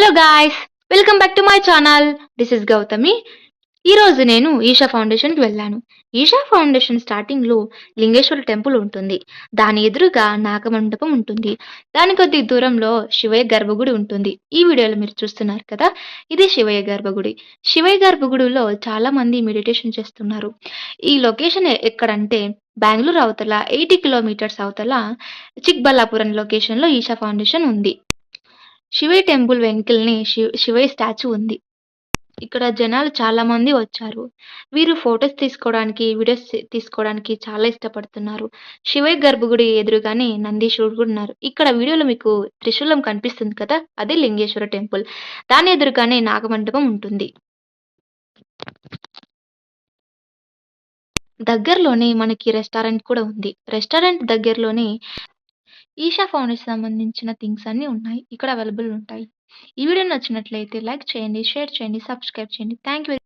Hello guys, welcome back to my channel. This is Gautami. ఈ రోజు నేను ఈషా ఫౌండేషన్కి వెళ్ళాను. ఈషా ఫౌండేషన్ స్టార్టింగ్లో లింగేశ్వర టెంపుల్ ఉంటుంది. దాని ఎదురుగా నాగమండపం ఉంటుంది. దాని కొద్ది దూరంలో శివయ్య గర్భగుడి ఉంటుంది. ఈ వీడియోలో మీరు చూస్తున్నారు కదా, ఇది శివయ్య గర్భగుడి. శివయ్య గర్భగుడిలో చాలా మంది మెడిటేషన్ చేస్తున్నారు. ఈ లొకేషన్ ఎక్కడంటే బెంగళూరు అవతల 80 కిలోమీటర్స్ అవతల చిక్బల్లాపురం లొకేషన్లో ఈషా ఫౌండేషన్ ఉంది. శివయ్య టెంపుల్ వెంకిల్‌ని శివయ్య స్టాచ్యూ ఉంది. ఇక్కడ జనాలు చాలా మంది వచ్చారు. వీరు ఫోటోస్ తీసుకోవడానికి, వీడియోస్ తీసుకోవడానికి చాలా ఇష్టపడుతున్నారు. శివయ్య గర్భగుడి ఎదురుగానే నందీశ్వరుడు కూడా ఉన్నారు. ఇక్కడ వీడియోలో మీకు త్రిశూలం కనిపిస్తుంది కదా, అదే లింగేశ్వర టెంపుల్. దాని ఎదురుగానే నాగమండపం ఉంటుంది. దగ్గరలోనే మనకి రెస్టారెంట్ కూడా ఉంది. రెస్టారెంట్ దగ్గరలోనే ఈషా ఫౌండేషన్ సంబంధించిన థింగ్స్ అన్నీ ఉన్నాయి. ఇక్కడ అవైలబుల్ ఉంటాయి. ఈ వీడియో నచ్చినట్లయితే లైక్ చేయండి, షేర్ చేయండి, సబ్స్క్రైబ్ చేయండి. Thank you.